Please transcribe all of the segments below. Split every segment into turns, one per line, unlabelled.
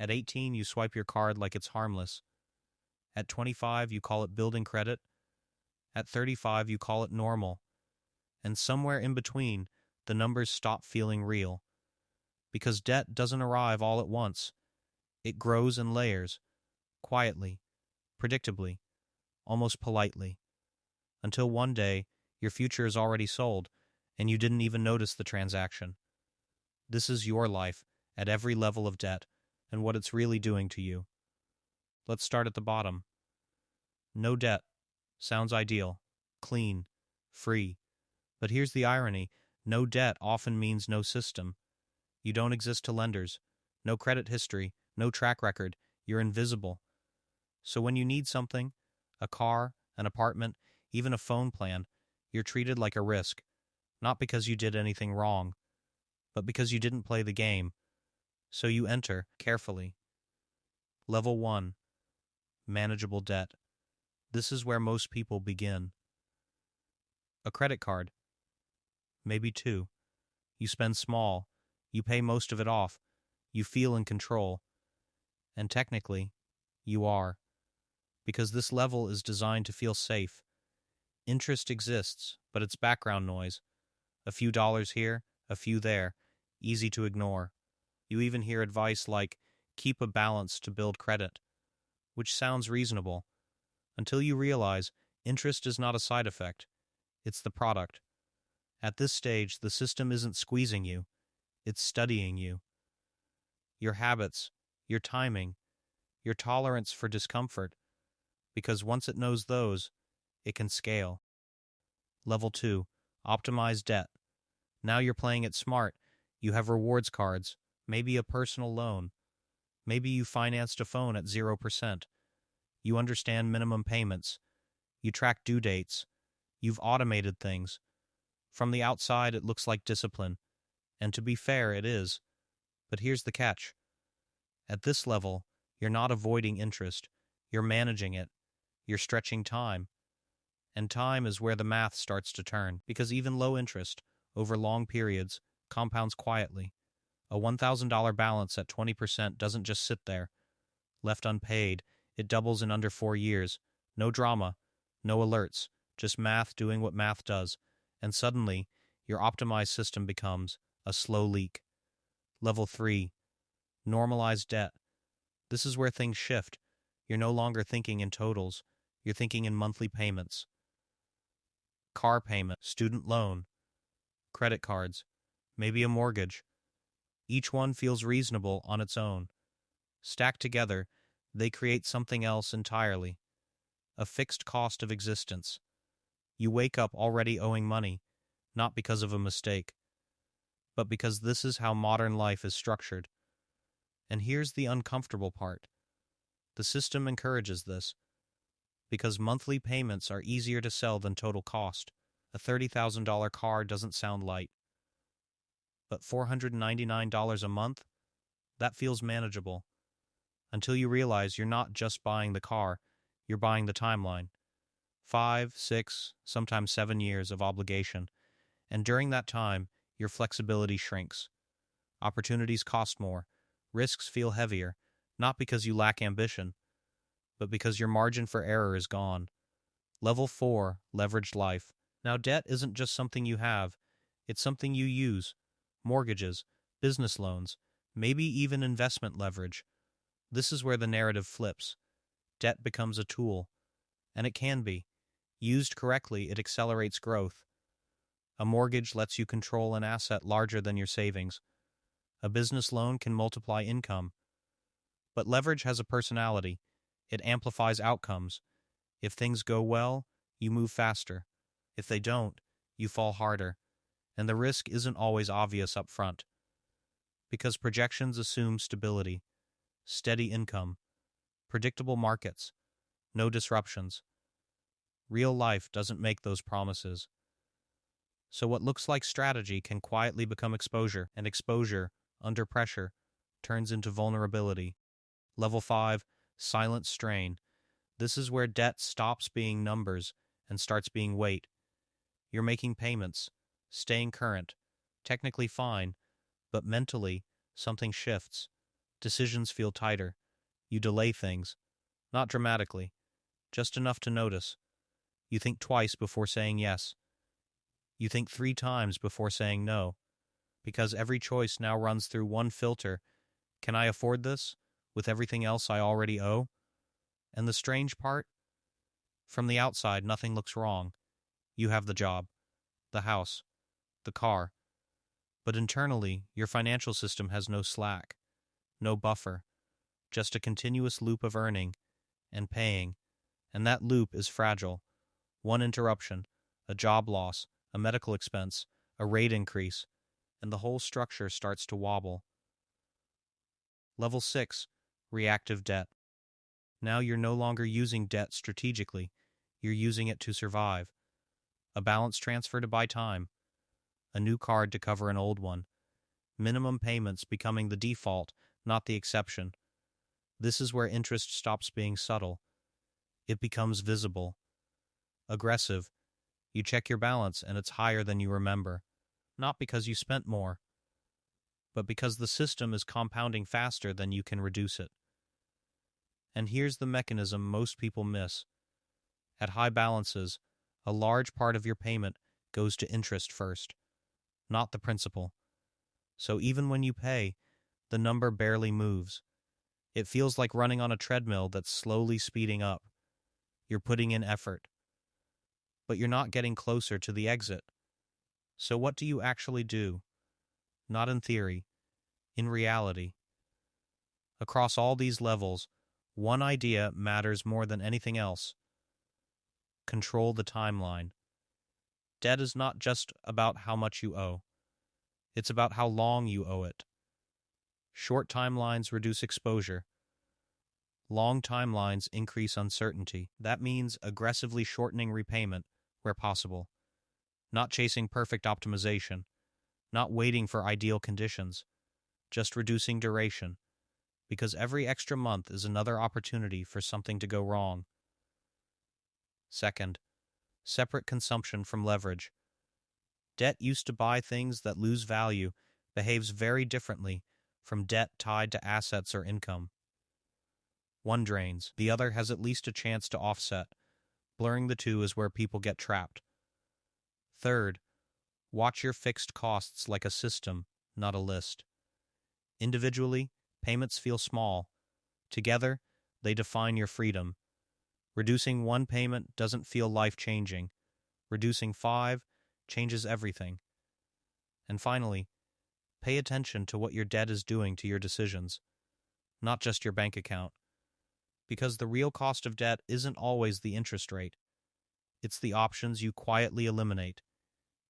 At 18, you swipe your card like it's harmless. At 25, you call it building credit. At 35, you call it normal. And somewhere in between, the numbers stop feeling real. Because debt doesn't arrive all at once. It grows in layers, quietly, predictably, almost politely, until one day your future is already sold and you didn't even notice the transaction. This is your life at every level of debt and what it's really doing to you. Let's start at the bottom. No debt. Sounds ideal, clean, free. But here's the irony. No debt often means no system. You don't exist to lenders. No credit history, no track record. You're invisible. So when you need something, a car, an apartment, even a phone plan, you're treated like a risk. Not because you did anything wrong, but because you didn't play the game. So you enter, carefully. Level 1. Manageable debt. This is where most people begin. A credit card. Maybe 2. You spend small. You pay most of it off. You feel in control. And technically, you are. Because this level is designed to feel safe. Interest exists, but it's background noise. A few dollars here, a few there. Easy to ignore. You even hear advice like, keep a balance to build credit. Which sounds reasonable. Until you realize interest is not a side effect. It's the product. At this stage, the system isn't squeezing you. It's studying you. Your habits, your timing, your tolerance for discomfort. Because once it knows those, it can scale. Level 2. Optimize debt. Now you're playing it smart. You have rewards cards, maybe a personal loan. Maybe you financed a phone at 0%. You understand minimum payments. You track due dates. You've automated things. From the outside, it looks like discipline. And to be fair, it is. But here's the catch. At this level, you're not avoiding interest. You're managing it. You're stretching time. And time is where the math starts to turn, because even low interest, over long periods, compounds quietly. A $1,000 balance at 20% doesn't just sit there. Left unpaid, it doubles in under 4 years. No drama, no alerts, just math doing what math does. And suddenly, your optimized system becomes a slow leak. Level 3. Normalize debt. This is where things shift. You're no longer thinking in totals. You're thinking in monthly payments. Car payment, student loan, credit cards, maybe a mortgage. Each one feels reasonable on its own. Stacked together, they create something else entirely. A fixed cost of existence. You wake up already owing money, not because of a mistake, but because this is how modern life is structured. And here's the uncomfortable part. The system encourages this, because monthly payments are easier to sell than total cost. A $30,000 car doesn't sound light. But $499 a month? That feels manageable. Until you realize you're not just buying the car, you're buying the timeline. 5, 6, sometimes 7 years of obligation. And during that time, your flexibility shrinks. Opportunities cost more. Risks feel heavier, not because you lack ambition, but because your margin for error is gone. Level 4, leveraged life. Now debt isn't just something you have, it's something you use. Mortgages, business loans, maybe even investment leverage. This is where the narrative flips. Debt becomes a tool, and it can be. Used correctly, it accelerates growth. A mortgage lets you control an asset larger than your savings. A business loan can multiply income. But leverage has a personality. It amplifies outcomes. If things go well, you move faster. If they don't, you fall harder. And the risk isn't always obvious up front. Because projections assume stability, steady income, predictable markets, no disruptions. Real life doesn't make those promises. So what looks like strategy can quietly become exposure, and exposure, under pressure, turns into vulnerability. Level 5, silent strain. This is where debt stops being numbers and starts being weight. You're making payments, staying current, technically fine, but mentally, something shifts. Decisions feel tighter. You delay things. Not dramatically, just enough to notice. You think twice before saying yes. You think 3 times before saying no. Because every choice now runs through one filter. Can I afford this? With everything else I already owe? And the strange part? From the outside, nothing looks wrong. You have the job, the house, the car. But internally, your financial system has no slack, no buffer, just a continuous loop of earning and paying. And that loop is fragile. One interruption, a job loss, a medical expense, a rate increase, and the whole structure starts to wobble. Level 6, reactive debt. Now you're no longer using debt strategically. You're using it to survive. A balance transfer to buy time. A new card to cover an old one. Minimum payments becoming the default, not the exception. This is where interest stops being subtle. It becomes visible. Aggressive. You check your balance and it's higher than you remember. Not because you spent more, but because the system is compounding faster than you can reduce it. And here's the mechanism most people miss. At high balances, a large part of your payment goes to interest first, not the principal. So even when you pay, the number barely moves. It feels like running on a treadmill that's slowly speeding up. You're putting in effort, but you're not getting closer to the exit. So what do you actually do? Not in theory, in reality. Across all these levels, one idea matters more than anything else. Control the timeline. Debt is not just about how much you owe. It's about how long you owe it. Short timelines reduce exposure. Long timelines increase uncertainty. That means aggressively shortening repayment where possible. Not chasing perfect optimization. Not waiting for ideal conditions. Just reducing duration. Because every extra month is another opportunity for something to go wrong. Second, separate consumption from leverage. Debt used to buy things that lose value behaves very differently from debt tied to assets or income. One drains, the other has at least a chance to offset. Blurring the two is where people get trapped. Third, watch your fixed costs like a system, not a list. Individually, payments feel small. Together, they define your freedom. Reducing one payment doesn't feel life-changing. Reducing 5 changes everything. And finally, pay attention to what your debt is doing to your decisions, not just your bank account. Because the real cost of debt isn't always the interest rate. It's the options you quietly eliminate.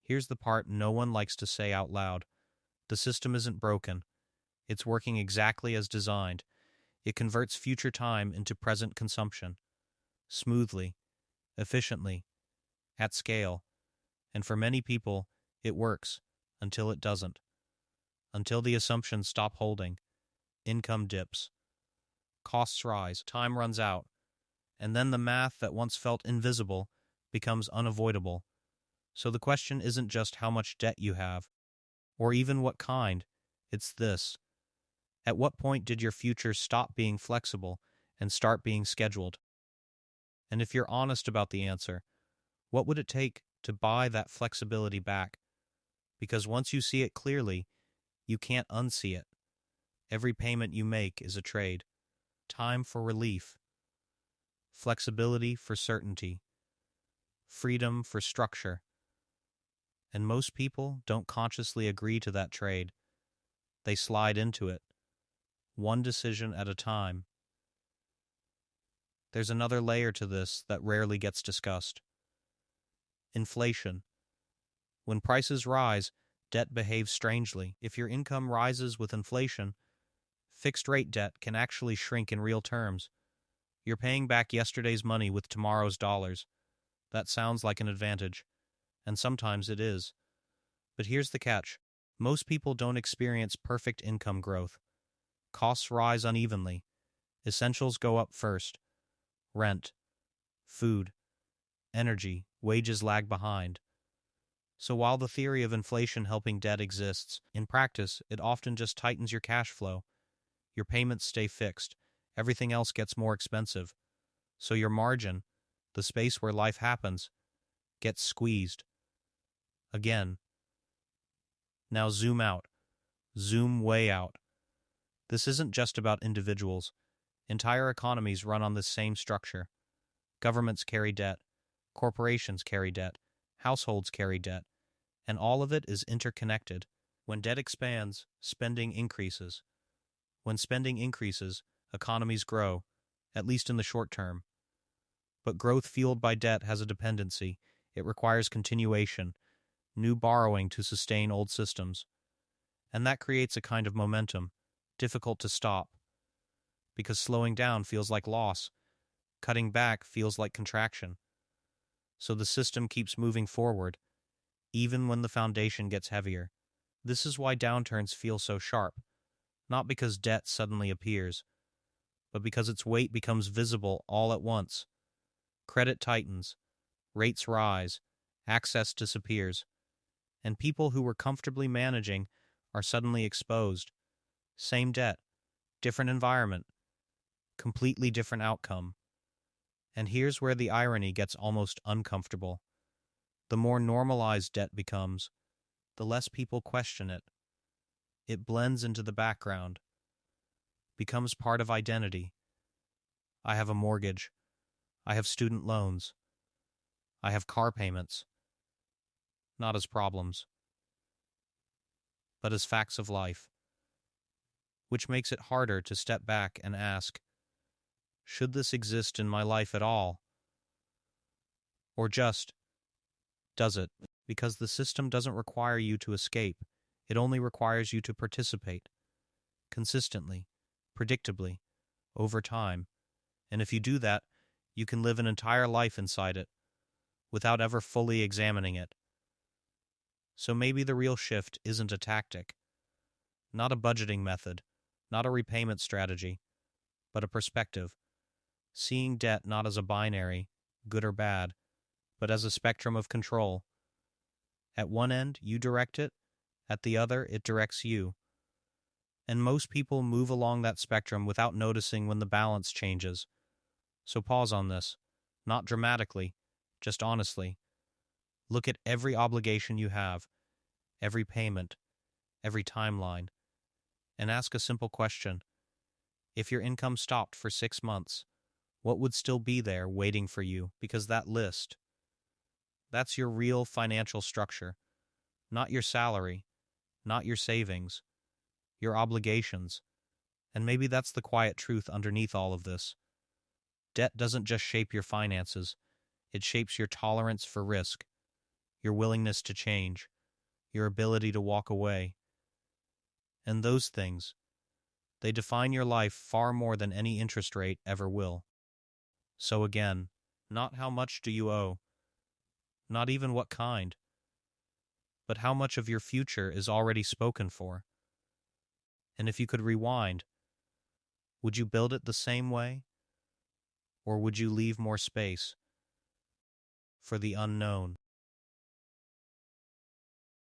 Here's the part no one likes to say out loud. The system isn't broken. It's working exactly as designed. It converts future time into present consumption. Smoothly, efficiently, at scale. And for many people, it works until it doesn't. Until the assumptions stop holding. Income dips. Costs rise, time runs out. And then the math that once felt invisible becomes unavoidable. So the question isn't just how much debt you have, or even what kind. It's this. At what point did your future stop being flexible and start being scheduled? And if you're honest about the answer, what would it take to buy that flexibility back? Because once you see it clearly, you can't unsee it. Every payment you make is a trade. Time for relief. Flexibility for certainty. Freedom for structure. And most people don't consciously agree to that trade. They slide into it, one decision at a time. There's another layer to this that rarely gets discussed. Inflation. When prices rise, debt behaves strangely. If your income rises with inflation, fixed-rate debt can actually shrink in real terms. You're paying back yesterday's money with tomorrow's dollars. That sounds like an advantage, and sometimes it is. But here's the catch. Most people don't experience perfect income growth. Costs rise unevenly. Essentials go up first. Rent, food, energy, wages lag behind. So while the theory of inflation helping debt exists, in practice, it often just tightens your cash flow. Your payments stay fixed. Everything else gets more expensive. So your margin, the space where life happens, gets squeezed. Again. Now zoom out. Zoom way out. This isn't just about individuals. Entire economies run on this same structure. Governments carry debt. Corporations carry debt. Households carry debt. And all of it is interconnected. When debt expands, spending increases. When spending increases, economies grow, at least in the short term. But growth fueled by debt has a dependency. It requires continuation, new borrowing to sustain old systems. And that creates a kind of momentum, difficult to stop. Because slowing down feels like loss, cutting back feels like contraction. So the system keeps moving forward, even when the foundation gets heavier. This is why downturns feel so sharp, not because debt suddenly appears, but because its weight becomes visible all at once. Credit tightens, rates rise, access disappears, and people who were comfortably managing are suddenly exposed. Same debt, different environment, completely different outcome. And here's where the irony gets almost uncomfortable. The more normalized debt becomes, the less people question it. It blends into the background, becomes part of identity. I have a mortgage. I have student loans. I have car payments. Not as problems, but as facts of life. Which makes it harder to step back and ask, should this exist in my life at all? Or just, does it? Because the system doesn't require you to escape. It only requires you to participate. Consistently, predictably, over time. And if you do that, you can live an entire life inside it, without ever fully examining it. So maybe the real shift isn't a tactic, not a budgeting method, not a repayment strategy, but a perspective. Seeing debt not as a binary, good or bad, but as a spectrum of control. At one end, you direct it. At the other, it directs you. And most people move along that spectrum without noticing when the balance changes. So pause on this, not dramatically, just honestly. Look at every obligation you have, every payment, every timeline, and ask a simple question. If your income stopped for 6 months, what would still be there waiting for you? Because that list, that's your real financial structure, not your salary, not your savings, your obligations. And maybe that's the quiet truth underneath all of this. Debt doesn't just shape your finances, it shapes your tolerance for risk, your willingness to change, your ability to walk away. And those things, they define your life far more than any interest rate ever will. So again, not how much do you owe, not even what kind, but how much of your future is already spoken for. And if you could rewind, would you build it the same way? Or would you leave more space for the unknown?